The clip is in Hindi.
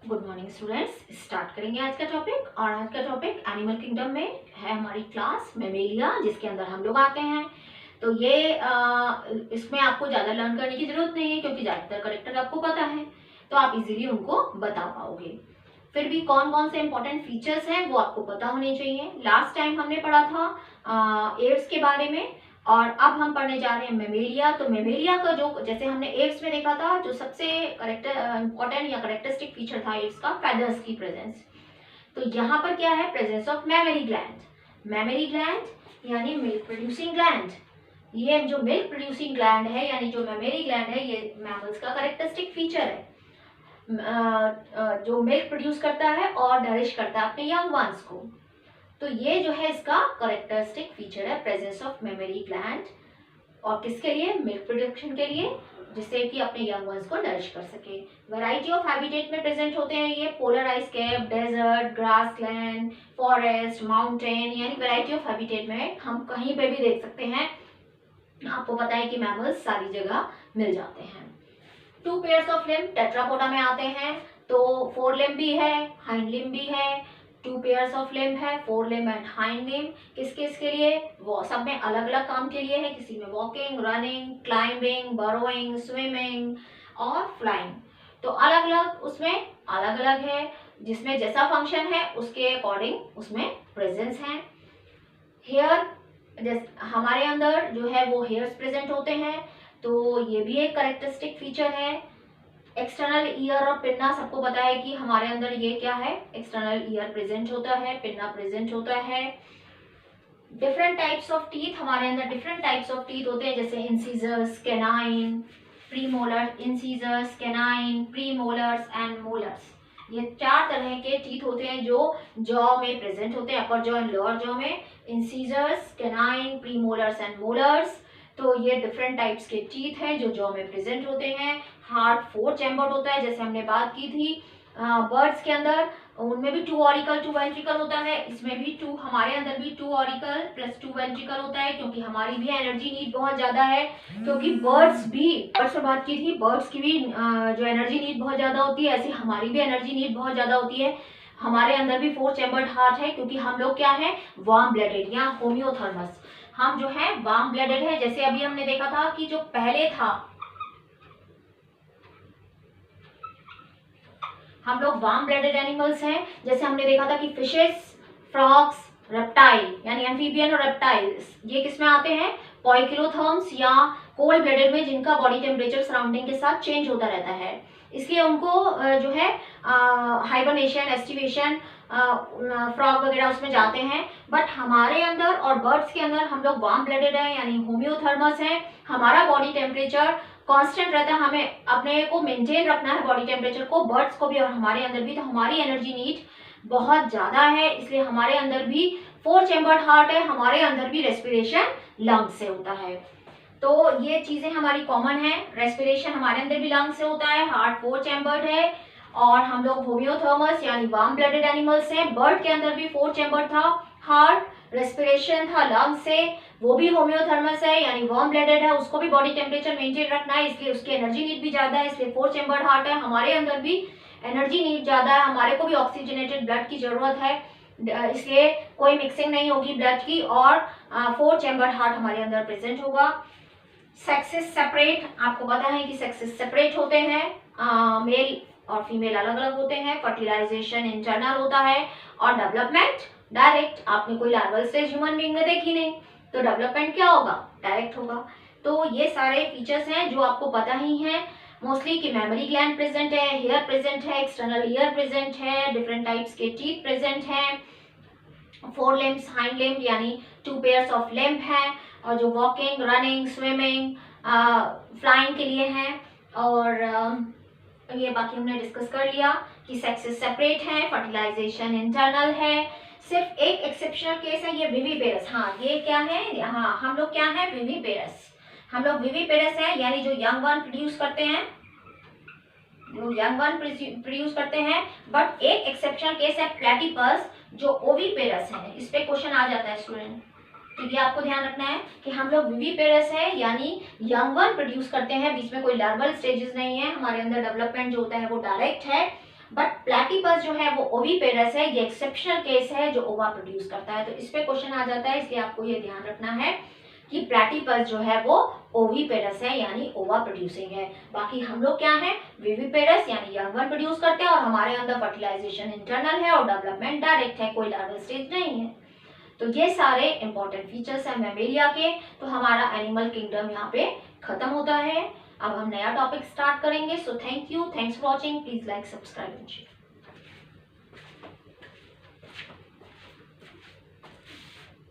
Good morning students. स्टार्ट करेंगे आज का टॉपिक। और आज का टॉपिक एनिमल किंगडम में है हमारी क्लास मेमेलिया, जिसके अंदर हम लोग आते हैं। तो ये इसमें आपको ज़्यादा लर्न करने की जरूरत नहीं है, क्योंकि ज़्यादातर करेक्टर आपको पता है, तो आप इजीली उनको बता पाओगे। फिर भी कौन कौन से इंपॉर्टेंट फीचर्स हैं वो आपको पता होने चाहिए। लास्ट टाइम हमने पढ़ा था एड्स के बारे में, और अब हम पढ़ने जा रहे हैं मेमेलिया। तो मेमेलिया का जो, जैसे हमने एड्स में देखा था, जो सबसे इंपॉर्टेंट या करेक्टरिस्टिक फीचर था एड्स का, फेदर्स की प्रेजेंस। तो यहाँ पर क्या है? Presence of mammary gland. Mammary gland यानी मिल्क प्रोड्यूसिंग ग्लैंड। ये जो मिल्क प्रोड्यूसिंग ग्लैंड है यानी जो मैमरी ग्लैंड है, ये मैमल्स का करेक्टरिस्टिक फीचर है, जो मिल्क प्रोड्यूस करता है और नरिश करता है अपने यंग वंस को। तो ये जो है इसका करेक्टरिस्टिक फीचर है, प्रेजेंस ऑफ मेमरी ग्लैंड। और किसके लिए? मिल्क प्रोडक्शन के लिए, जिससे कि अपने यंग वंस को नरिश कर सके। वैरायटी ऑफ हैबिटेट में प्रेजेंट होते हैं ये, polar ice cap, desert, grassland, forest, mountain, यानी वैरायटी ऑफ हैबिटेट में हम कहीं पे भी देख सकते हैं। आपको पता है कि मैमल्स सारी जगह मिल जाते हैं। 2 पेयर्स ऑफ लिम्ब टेट्रापोडा में आते हैं, तो 4 लिम्ब भी है, हाइंड लिम्ब भी है। 2 पेयर्स ऑफ लिम्ब है, 4 लिम्ब एंड हाइंड लिम्ब। किस किस के लिए? वो सब में अलग अलग काम के लिए है। किसी में walking, running, climbing, burrowing, swimming और फ्लाइंग। तो अलग अलग उसमें अलग अलग है, जिसमें जैसा फंक्शन है उसके अकॉर्डिंग उसमें प्रेजेंस है। हेयर, हमारे अंदर जो है वो हेयर्स प्रेजेंट होते हैं, तो ये भी एक करेक्टरिस्टिक फीचर है। एक्सटर्नल ईयर और पिन्ना, सबको पता है कि हमारे अंदर ये क्या है, एक्सटर्नल ईयर प्रेजेंट होता है, पिन्ना प्रेजेंट होता है। डिफरेंट टाइप्स ऑफ टीथ, हमारे अंदर डिफरेंट टाइप्स ऑफ टीथ होते हैं, जैसे incisors, canine, premolar, incisors, canine, premolars and molars. ये 4 तरह के टीथ होते हैं जो जॉ में प्रेजेंट होते हैं, upper jaw and lower jaw में। Incisors, canine, premolars and molars. तो ये डिफरेंट टाइप्स के टीथ हैं जो जॉ में प्रेजेंट होते हैं। हार्ट 4 चैम्बर्ड होता है, जैसे हमने बात की थी बर्ड्स के अंदर, उनमें भी 2 ऑरिकल 2 वेंट्रिकल होता है। इसमें भी 2, हमारे अंदर भी 2 ऑरिकल प्लस 2 वेंट्रिकल होता है, क्योंकि हमारी भी एनर्जी नीड बहुत ज्यादा है। क्योंकि बर्ड्स में बात की थी, बर्ड्स की भी जो एनर्जी नीड बहुत ज्यादा होती है, ऐसी हमारी भी एनर्जी नीड बहुत ज्यादा होती है। हमारे अंदर भी 4 चैम्बर्ड हार्ट है, क्योंकि हम लोग क्या है, वार्म ब्लडेड या होम्योथर्मस। हम जो है वार्म ब्लडेड है। जैसे अभी हमने देखा था कि जो पहले था, हम लोग वार्म ब्लडेड एनिमल्स हैं। जैसे हमने देखा था कि फिशेस, फ्रॉग्स, रेप्टाइल यानी एम्फीबियन और रेप्टाइल्स, ये किस में आते हैं? पोइकिलोथर्म्स या कोल्ड ब्लडेड में, जिनका बॉडी टेम्परेचर सराउंडिंग के साथ चेंज होता रहता है, इसलिए उनको जो है हाइबरनेशन, एस्टिवेशन, फ्रॉग वगैरह उसमें जाते हैं। बट हमारे अंदर और बर्ड्स के अंदर हम लोग वार्म ब्लडेड हैं यानी होम्योथर्मस हैं। हमारा बॉडी टेम्परेचर कांस्टेंट रहता है, हमें अपने को मेंटेन रखना है बॉडी टेम्परेचर को, बर्ड्स को भी और हमारे अंदर भी। तो हमारी एनर्जी नीड बहुत ज्यादा है, इसलिए हमारे अंदर भी 4 चैम्बर्ड हार्ट है, हमारे अंदर भी रेस्पिरेशन लंग्स से होता है। तो ये चीजें हमारी कॉमन है। रेस्पिरेशन हमारे अंदर भी लंग्स से होता है, हार्ट 4 चैम्बर्ड है, और हम लोग होम्योथर्मस यानी वार्म ब्लडेड एनिमल्स हैं। बर्ड के अंदर भी 4 चैम्बर था हार्ट, रेस्पिरेशन था लंग्स से, वो भी होम्योथर्मस है यानी वार्म ब्लडेड है, उसको भी बॉडी टेम्परेचर मेंटेन रखना है, इसलिए उसकी एनर्जी नीड भी ज्यादा है, इसलिए 4 चैम्बर्ड हार्ट है। हमारे अंदर भी एनर्जी नीड ज्यादा है, हमारे को भी ऑक्सीजनेटेड ब्लड की जरूरत है, इसलिए कोई मिक्सिंग नहीं होगी ब्लड की, और 4 चैम्बर्ड हार्ट हमारे अंदर प्रेजेंट होगा। सेक्सेस सेपरेट, आपको पता है कि सेक्सेस सेपरेट होते हैं, मेल और फीमेल अलग अलग होते हैं। फर्टिलाइजेशन इंटरनल होता है, और डेवलपमेंट डायरेक्ट। आपने कोई लार्वल स्टेज ह्यूमन बीइंग में देखी नहीं, तो डेवलपमेंट क्या होगा? डायरेक्ट होगा। तो ये सारे फीचर्स हैं जो आपको पता ही हैं मोस्टली, कि मेमरी ग्लैंड प्रेजेंट है, हेयर प्रेजेंट है, एक्सटर्नल ईयर प्रेजेंट है, डिफरेंट टाइप्स के टीथ प्रेजेंट हैं, 4 लिम्ब्स, हाइंड लिम्ब यानी 2 पेयर्स ऑफ लिम्ब है, और जो वॉकिंग, रनिंग, स्विमिंग, फ्लाइंग के लिए हैं। और ये बाकी हमने डिस्कस कर लिया कि सेक्सेस सेपरेट है, फर्टिलाइजेशन इंटरनल है। सिर्फ एक एक्सेप्शनल केस है, ये विविपेरस। हाँ, ये क्या है? हाँ, हम लोग क्या है? विविपेरस। हम लोग विविपेरस है, यानी जो यंग वन प्रोड्यूस करते हैं, बट एक एक्सेप्शनल केस है प्लेटिपस, जो ओविपेरस है। इस पे क्वेश्चन आ जाता है स्टूडेंट, तो ये आपको ध्यान रखना है कि हम लोग विविपेरस है यानी यंग वन प्रोड्यूस करते हैं, बीच में कोई लार्वल स्टेजेस नहीं है, हमारे अंदर डेवलपमेंट जो होता है वो डायरेक्ट है। बट प्लेटिपस जो है वो ओविपेरस है, ये एक्सेप्शनल केस है जो ओवा प्रोड्यूस करता है। तो इस पे क्वेश्चन आ जाता है, इसलिए आपको ये ध्यान रखना है कि प्लेटिपस जो है वो ओविपेरस है यानी ओवा प्रोड्यूसिंग है। बाकी हम लोग क्या है, विविपेरस यानी यंग वन प्रोड्यूस करते हैं और हमारे अंदर फर्टिलाइजेशन इंटरनल है और डेवलपमेंट डायरेक्ट है, कोई लार्वल स्टेज नहीं है। तो ये सारे इंपॉर्टेंट फीचर्स हैं मैमेलिया के। तो हमारा एनिमल किंगडम यहाँ पे खत्म होता है। अब हम नया टॉपिक स्टार्ट करेंगे। So thank you, thanks for watching, please like, subscribe and share.